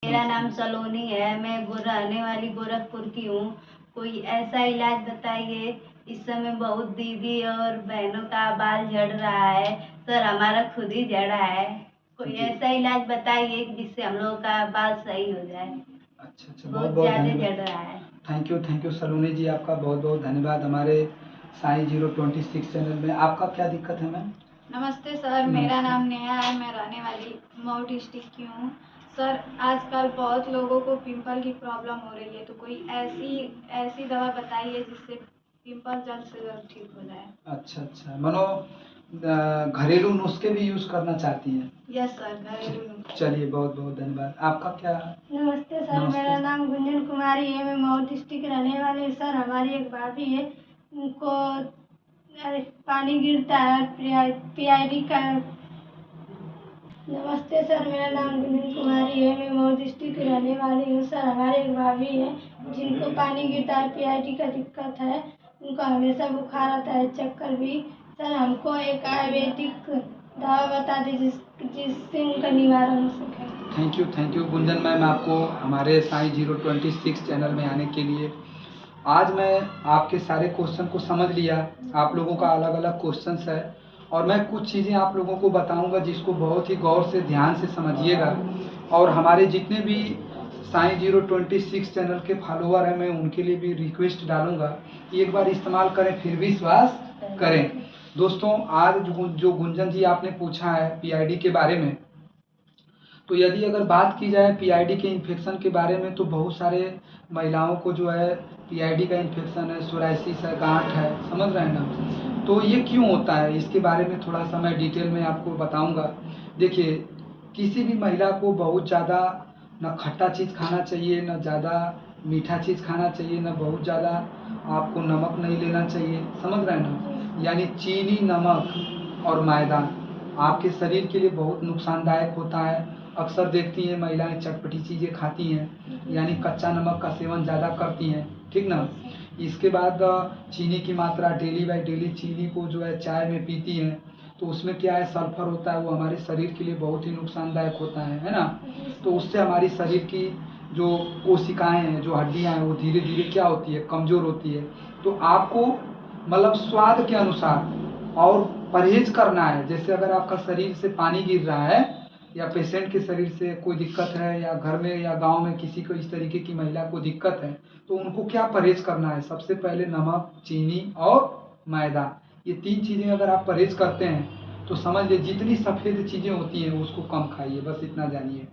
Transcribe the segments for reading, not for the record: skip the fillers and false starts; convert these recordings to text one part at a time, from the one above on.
मेरा नाम सलोनी है। मैं रहने वाली गोरखपुर की हूँ। कोई ऐसा इलाज बताइए। इस समय बहुत दीदी और बहनों का बाल झड़ रहा है। सर हमारा खुद ही झड़ा है। कोई जी। ऐसा इलाज बताइए जिससे हम लोगों का बाल सही हो जाए। अच्छा अच्छा, बहुत बहुत बहुत ज्यादा धन्यवाद। झड़ रहा है। थैंक यू सलोनी जी, आपका बहुत बहुत धन्यवाद हमारे साई 026 चैनल में। आपका क्या दिक्कत है मैम? नमस्ते सर, मेरा नाम नेहा है। मैं रहने वाली मऊ डिस्ट्रिक्ट की हूँ। सर आजकल बहुत लोगों को पिंपल की प्रॉब्लम हो रही है, तो कोई ऐसी दवा बताइए जिससे पिंपल जल्द से जल्द ठीक हो जाए। अच्छा अच्छा, मानो घरेलू नुस्खे भी यूज करना चाहती हैं? यस सर, घरेलू नुस्खे। चलिए बहुत बहुत धन्यवाद। आपका क्या? नमस्ते सर, मेरा नाम गुंजन कुमारी है। मैं मऊ डिस्ट्रिक्ट रहने वाली हूँ। सर हमारी एक भाभी है, उनको पानी गिरता है और पीआईडी का। नमस्ते सर, मेरा नाम गुंजन कुमारी है। मैं मऊ डिस्ट्रिक्ट रहने वाली हूँ। सर हमारे एक भाभी है जिनको पानी गिरता है, पीआईडी का दिक्कत है। उनको हमेशा बुखार आता है, चक्कर भी। सर हमको एक आयुर्वेदिक दवा बता दीजिए जिससे उनका निवारण हो सके। थैंक यू गुंजन मैम, आपको हमारे साई 026 चैनल में आने के लिए। आज मैं आपके सारे क्वेश्चन को समझ लिया। आप लोगों का अलग अलग क्वेश्चंस है और मैं कुछ चीज़ें आप लोगों को बताऊंगा जिसको बहुत ही गौर से ध्यान से समझिएगा। और हमारे जितने भी साई 026 चैनल के फॉलोअर हैं, मैं उनके लिए भी रिक्वेस्ट डालूंगा कि एक बार इस्तेमाल करें फिर विश्वास करें। दोस्तों आज जो गुंजन जी आपने पूछा है पीआईडी के बारे में, तो यदि अगर बात की जाए पीआईडी के इन्फेक्शन के बारे में, तो बहुत सारे महिलाओं को जो है पीआईडी का इन्फेक्शन है, सोराइसिस है, गांठ है, समझ रहे हैं ना। तो ये क्यों होता है इसके बारे में थोड़ा सा मैं डिटेल में आपको बताऊंगा। देखिए, किसी भी महिला को बहुत ज़्यादा न खट्टा चीज़ खाना चाहिए, न ज़्यादा मीठा चीज़ खाना चाहिए, न बहुत ज़्यादा आपको नमक नहीं लेना चाहिए, समझ रहे हैं ना। यानी चीनी, नमक और मैदा आपके शरीर के लिए बहुत नुकसानदायक होता है। अक्सर देखती हैं महिलाएं चटपटी चीज़ें खाती हैं, यानी कच्चा नमक का सेवन ज़्यादा करती हैं, ठीक ना। इसके बाद चीनी की मात्रा डेली बाय डेली चीनी को जो है चाय में पीती हैं, तो उसमें क्या है सल्फर होता है, वो हमारे शरीर के लिए बहुत ही नुकसानदायक होता है ना। तो उससे हमारी शरीर की जो कोशिकाएं हैं, जो हड्डियां हैं, वो धीरे धीरे क्या होती है, कमज़ोर होती है। तो आपको मतलब स्वाद के अनुसार और परहेज करना है। जैसे अगर आपका शरीर से पानी गिर रहा है या पेशेंट के शरीर से कोई दिक्कत है, या घर में या गांव में किसी को इस तरीके की महिला को दिक्कत है, तो उनको क्या परहेज करना है। सबसे पहले नमक, चीनी और मैदा, ये 3 चीज़ें अगर आप परहेज करते हैं तो समझ लीजिए जितनी सफ़ेद चीज़ें होती हैं उसको कम खाइए, बस इतना जानिए।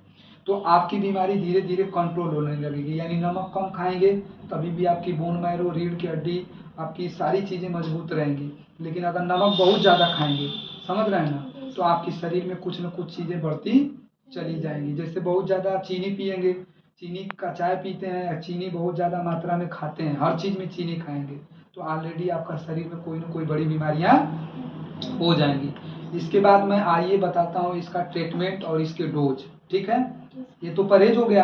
तो आपकी बीमारी धीरे धीरे कंट्रोल होने लगेगी। यानी नमक कम खाएंगे तभी भी आपकी बोन मैरो, रीढ़ की हड्डी, आपकी सारी चीज़ें मजबूत रहेंगी। लेकिन अगर नमक बहुत ज़्यादा खाएंगे, समझ रहे हैं ना, तो आपके शरीर में कुछ न कुछ चीज़ें बढ़ती चली जाएंगी। जैसे बहुत ज़्यादा चीनी पिएंगे, चीनी का चाय पीते हैं या चीनी बहुत ज़्यादा मात्रा में खाते हैं, हर चीज़ में चीनी खाएंगे, तो ऑलरेडी आपका शरीर में कोई न कोई बड़ी बीमारियाँ हो जाएंगी। इसके बाद मैं आइए बताता हूँ इसका ट्रीटमेंट और इसके डोज, ठीक है। ये तो परहेज हो गया।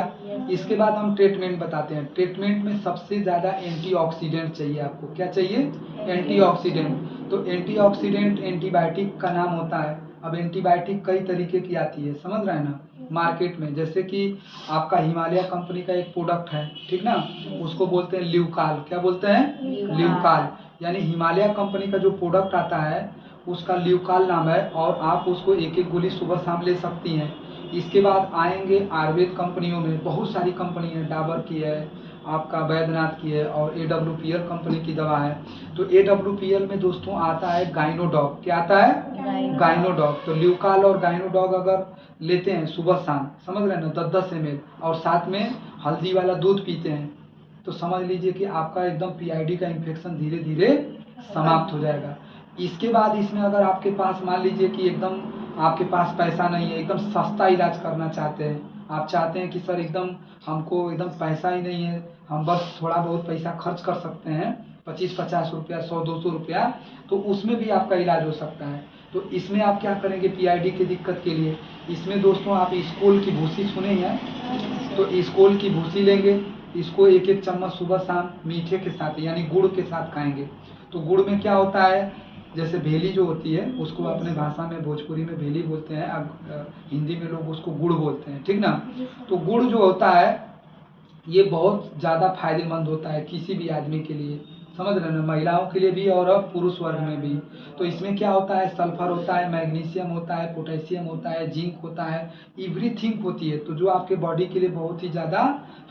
इसके बाद हम ट्रीटमेंट बताते हैं। ट्रीटमेंट में सबसे ज़्यादा एंटीऑक्सीडेंट चाहिए आपको। क्या चाहिए? एंटीऑक्सीडेंट। तो एंटीऑक्सीडेंट एंटीबायोटिक का नाम होता है। अब एंटीबायोटिक कई तरीके की आती है, समझ रहे हैं ना, मार्केट में। जैसे कि आपका हिमालय कंपनी का एक प्रोडक्ट है, ठीक ना, उसको बोलते हैं ल्यूकाल। क्या बोलते हैं? ल्यूकाल। यानी हिमालय कंपनी का जो प्रोडक्ट आता है उसका ल्यूकाल नाम है, और आप उसको एक एक गोली सुबह शाम ले सकती हैं। इसके बाद आएंगे आयुर्वेद कंपनियों में, बहुत सारी कंपनी है, डाबर की है, आपका वैद्यनाथ की है, और AWPL कंपनी की दवा है। तो AWPL में दोस्तों आता है गाइनोडॉग। क्या आता है? गाइनोडॉग। तो ल्यूकाल और गाइनोडॉग अगर लेते हैं सुबह शाम, समझ रहे हैं ना, 10-10 ml, और साथ में हल्दी वाला दूध पीते हैं, तो समझ लीजिए कि आपका एकदम पीआईडी का इन्फेक्शन धीरे धीरे समाप्त हो जाएगा। इसके बाद इसमें अगर आपके पास मान लीजिए कि एकदम आपके पास पैसा नहीं है, एकदम सस्ता इलाज करना चाहते हैं, आप चाहते हैं कि सर एकदम हमको एकदम पैसा ही नहीं है, हम बस थोड़ा बहुत पैसा खर्च कर सकते हैं, 25-50 रुपया, 100-200 रुपया, तो उसमें भी आपका इलाज हो सकता है। तो इसमें आप क्या करेंगे पीआईडी की दिक्कत के लिए? इसमें दोस्तों आप स्कूल की भूसी सुने हैं, तो स्कूल की भूसी लेंगे, इसको एक एक चम्मच सुबह शाम मीठे के साथ यानी गुड़ के साथ खाएंगे। तो गुड़ में क्या होता है, जैसे भेली जो होती है उसको अपने भाषा में भोजपुरी में भेली बोलते हैं, हिंदी में लोग उसको गुड़ बोलते हैं, ठीक ना। तो गुड़ जो होता है ये बहुत ज़्यादा फायदेमंद होता है किसी भी आदमी के लिए, समझ रहे हैं ना, महिलाओं के लिए भी और अब पुरुष वर्ग में भी। तो इसमें क्या होता है, सल्फर होता है, मैग्नीशियम होता है, पोटेशियम होता है, जिंक होता है, एवरीथिंग होती है, तो जो आपके बॉडी के लिए बहुत ही ज़्यादा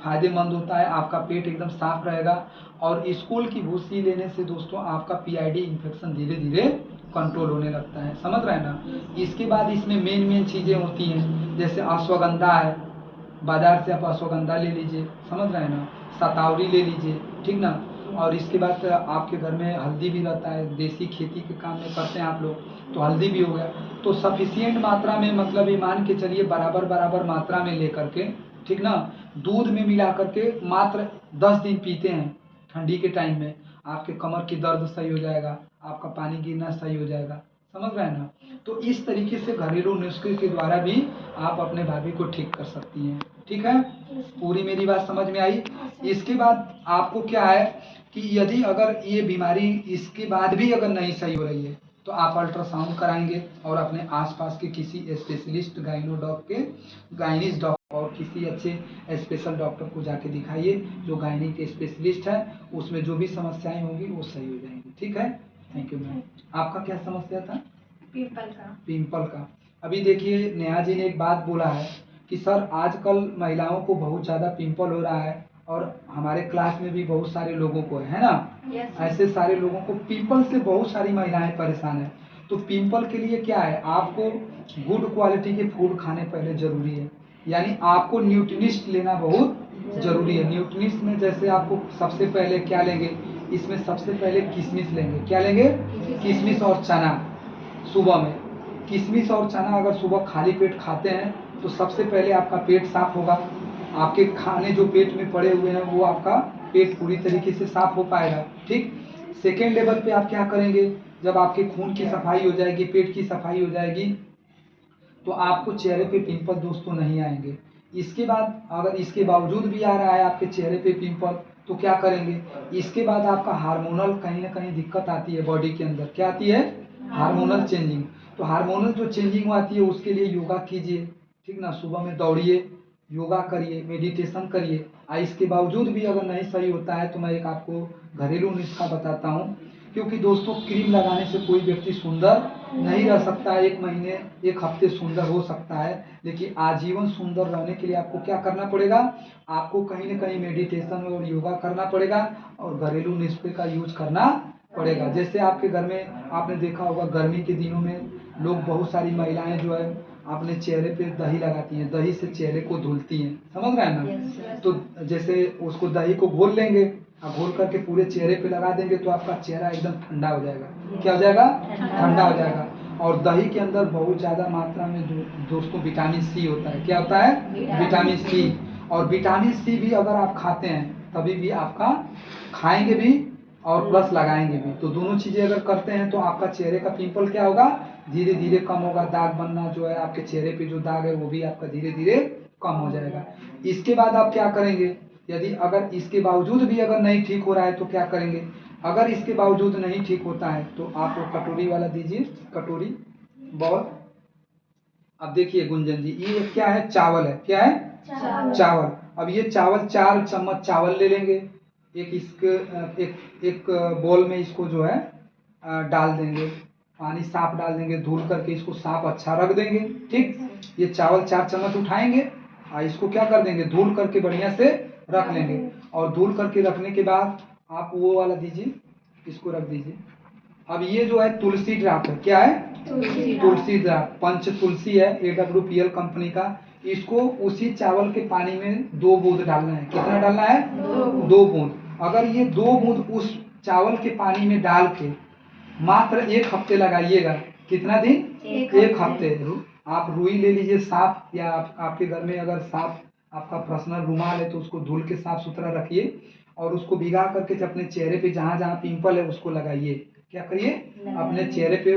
फायदेमंद होता है। आपका पेट एकदम साफ रहेगा। और स्कूल की भूसी लेने से दोस्तों आपका पीआईडी इन्फेक्शन धीरे धीरे कंट्रोल होने लगता है, समझ रहे हैं ना। इसके बाद इसमें मेन चीज़ें होती हैं, जैसे अश्वगंधा है, बाजार से आप अश्वगंधा ले लीजिए, समझ रहे हैं ना, सतावरी ले लीजिए, ठीक ना। और इसके बाद आपके घर में हल्दी भी रहता है, देसी खेती के काम में करते हैं आप लोग, तो हल्दी भी हो गया। तो सफिशियंट मात्रा में, मतलब ये मान के चलिए बराबर मात्रा में लेकर के, ठीक ना, दूध में मिला करके मात्र 10 दिन पीते हैं ठंडी के टाइम में, आपके कमर की दर्द सही हो जाएगा, आपका पानी गिरना सही हो जाएगा, समझ रहे हैं ना। तो इस तरीके से घरेलू नुस्खे के द्वारा भी आप अपने भाभी को ठीक कर सकती हैं, ठीक है। पूरी मेरी बात समझ में आई। इसके बाद आपको क्या है कि यदि अगर ये बीमारी इसके बाद भी अगर नहीं सही हो रही है तो आप अल्ट्रासाउंड कराएंगे और अपने आसपास के किसी स्पेशलिस्ट गायनिस डॉक्टर और किसी अच्छे स्पेशल डॉक्टर को जाके दिखाइए जो गायनी के स्पेशलिस्ट है, उसमें जो भी समस्याएं होंगी वो सही हो जाएंगी, ठीक है। Thank you ma'am. आपका क्या समस्या था? पिंपल का। अभी देखिए नेहा जी ने एक बात बोला है कि सर आजकल महिलाओं को बहुत ज़्यादा पिंपल हो रहा है और हमारे क्लास में भी बहुत सारे लोगों को है ना। ऐसे सारे लोगों को पिंपल से बहुत सारी महिलाएं परेशान है। तो पिंपल के लिए क्या है, आपको गुड क्वालिटी के फूड खाने पहले जरूरी है, यानी आपको न्यूट्रिनिस्ट लेना बहुत जरूरी है। न्यूट्रिनिस्ट में जैसे आपको सबसे पहले क्या लेंगे, इसमें सबसे पहले किशमिश लेंगे। क्या लेंगे? किशमिश और चना। सुबह में किशमिश और चना अगर सुबह खाली पेट खाते हैं तो सबसे पहले आपका पेट साफ होगा, आपके खाने जो पेट में पड़े हुए हैं वो आपका पेट पूरी तरीके से साफ हो पाएगा, ठीक। सेकेंड लेवल पे आप क्या करेंगे, जब आपके खून की सफाई हो जाएगी, पेट की सफाई हो जाएगी, तो आपको चेहरे पे पिंपल दोस्तों नहीं आएंगे। इसके बाद अगर इसके बावजूद भी आ रहा है आपके चेहरे पे पिंपल, तो क्या करेंगे, इसके बाद आपका हार्मोनल कहीं ना कहीं दिक्कत आती है बॉडी के अंदर। क्या आती है? Hormonal changing. तो हार्मोनल जो चेंजिंग आती है उसके लिए योगा कीजिए, ठीक ना, सुबह में दौड़िए, योगा करिए, मेडिटेशन करिए। इसके बावजूद भी अगर नहीं सही होता है तो मैं एक आपको घरेलू नुस्खा बताता हूँ, क्योंकि दोस्तों क्रीम लगाने से कोई व्यक्ति सुंदर नहीं रह सकता है। 1 महीने 1 हफ्ते सुंदर हो सकता है, लेकिन आजीवन सुंदर रहने के लिए आपको क्या करना पड़ेगा, आपको कहीं ना कहीं मेडिटेशन और योगा करना पड़ेगा और घरेलू नुस्खे का यूज करना पड़ेगा। जैसे आपके घर में आपने देखा होगा गर्मी के दिनों में लोग, बहुत सारी महिलाएं जो है अपने चेहरे पे दही लगाती हैं, दही से चेहरे को धुलती हैं, समझ रहे हैं ना। तो जैसे उसको दही को घोल लेंगे और घोल करके पूरे चेहरे पे लगा देंगे तो आपका चेहरा एकदम ठंडा हो जाएगा। क्या हो जाएगा? ठंडा हो जाएगा। और दही के अंदर बहुत ज़्यादा मात्रा में दोस्तों विटामिन सी होता है। क्या होता है? Vitamin C. और विटामिन सी भी अगर आप खाते हैं तभी भी आपका खाएंगे भी और प्लस लगाएंगे भी, तो दोनों चीज़ें अगर करते हैं तो आपका चेहरे का पिंपल क्या होगा, धीरे धीरे कम होगा। दाग बनना जो है आपके चेहरे पे जो दाग है वो भी आपका धीरे धीरे कम हो जाएगा। इसके बाद आप क्या करेंगे, यदि अगर इसके बावजूद भी अगर नहीं ठीक हो रहा है तो क्या करेंगे, अगर इसके बावजूद नहीं ठीक होता है तो आप वो कटोरी वाला दीजिए, कटोरी बॉल। अब देखिए गुंजन जी, ये क्या है, चावल है। क्या है? चावल। अब ये चावल 4 चम्मच चावल ले लेंगे, एक बोल में इसको जो है डाल देंगे, पानी साफ डाल देंगे, धुल करके इसको साफ अच्छा रख देंगे, ठीक। ये चावल 4 चम्मच उठाएंगे और इसको क्या कर देंगे, धुल करके बढ़िया से रख लेंगे। और धुल करके रखने के बाद आप वो वाला दीजिए, इसको रख दीजिए। अब ये जो है तुलसी ड्राप है। क्या है? तुलसी ड्राप। पंच तुलसी है, AWPL कंपनी का। इसको उसी चावल के पानी में 2 बूंद डालना है। कितना डालना है? 2 बूंद। अगर ये 2 बूंद उस चावल के पानी में डाल के मात्र 1 हफ्ते लगाइएगा। कितना दिन? 1 हफ्ते। आप रुई ले लीजिए साफ, या आपके घर में अगर साफ आपका पर्सनल रुमाल है तो उसको धुल के साफ सुथरा रखिए और उसको भिगा करके अपने चेहरे पे जहाँ जहाँ पिंपल है उसको लगाइए। क्या करिए? अपने चेहरे पे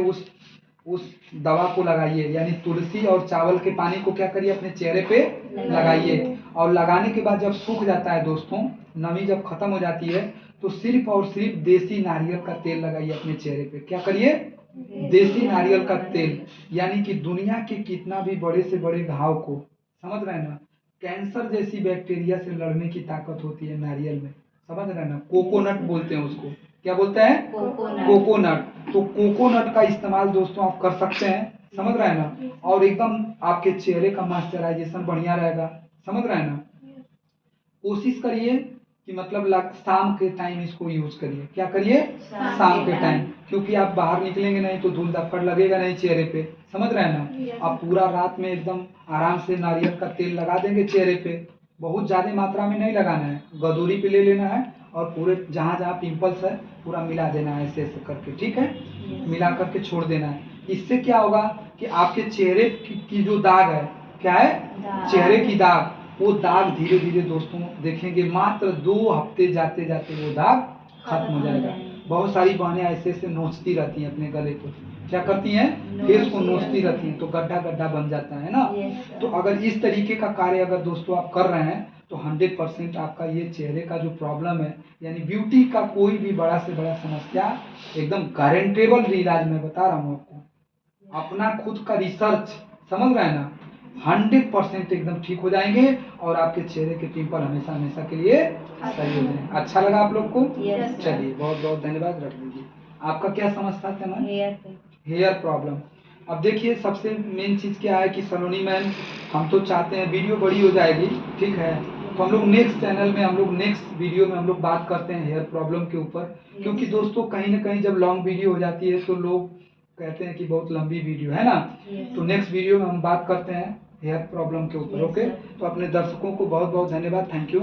उस दवा को लगाइए, यानी तुलसी और चावल के पानी को क्या करिए, अपने चेहरे पे लगाइए। और लगाने के बाद जब सूख जाता है दोस्तों, नमी जब खत्म हो जाती है, तो सिर्फ और सिर्फ देसी नारियल का तेल लगाइए अपने चेहरे पे। क्या करिए? देसी नारियल का तेल, यानी कि दुनिया के कितना भी बड़े से बड़े घाव को, समझ रहे हैं ना, कैंसर जैसी बैक्टीरिया से लड़ने की ताकत होती है नारियल में, समझ रहे हैं ना। कोकोनट बोलते हैं उसको, क्या बोलते हैं? कोकोनट। तो कोकोनट का इस्तेमाल दोस्तों आप कर सकते हैं, समझ रहे हैं ना, और एकदम आपके चेहरे का मॉइस्चराइजेशन बढ़िया रहेगा, समझ रहे हैं ना। कोशिश करिए कि मतलब शाम के टाइम इसको यूज करिए। क्या करिए? शाम के टाइम, क्योंकि आप बाहर निकलेंगे नहीं तो धूल धक्कड़ लगेगा नहीं चेहरे पे, समझ रहे हैं ना। आप पूरा रात में एकदम आराम से नारियल का तेल लगा देंगे चेहरे पे, बहुत ज्यादा मात्रा में नहीं लगाना है, गदूरी पे ले लेना है और पूरे जहाँ जहाँ पिंपल्स है पूरा मिला देना है ऐसे ऐसे करके, ठीक है, मिला करके छोड़ देना है। इससे क्या होगा कि आपके चेहरे की जो दाग है, क्या है? चेहरे की दाग, वो दाग धीरे धीरे दोस्तों देखेंगे मात्र 2 हफ्ते जाते जाते वो दाग खत्म हो जाएगा। बहुत सारी बहनें ऐसे ऐसे नोचती रहती हैं अपने गले को, क्या करती हैं? फेस को नोचती रहती हैं, तो गड्ढा गड्ढा बन जाता है ना। तो अगर इस तरीके का कार्य अगर दोस्तों आप कर रहे हैं तो 100% आपका ये चेहरे का जो प्रॉब्लम है, यानी ब्यूटी का कोई भी बड़ा से बड़ा समस्या एकदम गारंटेबल इलाज मैं बता रहा हूँ आपको, अपना खुद का रिसर्च, समझ रहे हैं ना, 100% एकदम ठीक हो जाएंगे और आपके चेहरे के पिंपल हमेशा हमेशा के लिए सही हो जाएंगे। अच्छा लगा आप लोग को? चलिए, बहुत बहुत धन्यवाद, रख लीजिए। आपका क्या समस्या था मैम? Hair problem. अब देखिए सबसे मेन चीज क्या है कि सलोनी मैम, हम तो चाहते हैं वीडियो बड़ी हो जाएगी, ठीक है, तो हम लोग नेक्स्ट चैनल में, हम लोग नेक्स्ट वीडियो में हम लोग बात करते हैं हेयर प्रॉब्लम के ऊपर, क्योंकि दोस्तों कहीं ना कहीं जब लॉन्ग वीडियो हो जाती है तो लोग कहते हैं कि बहुत लंबी वीडियो है ना। तो नेक्स्ट वीडियो में हम बात करते हैं हेयर प्रॉब्लम के ऊपर, ओके। तो अपने दर्शकों को बहुत बहुत धन्यवाद, थैंक यू।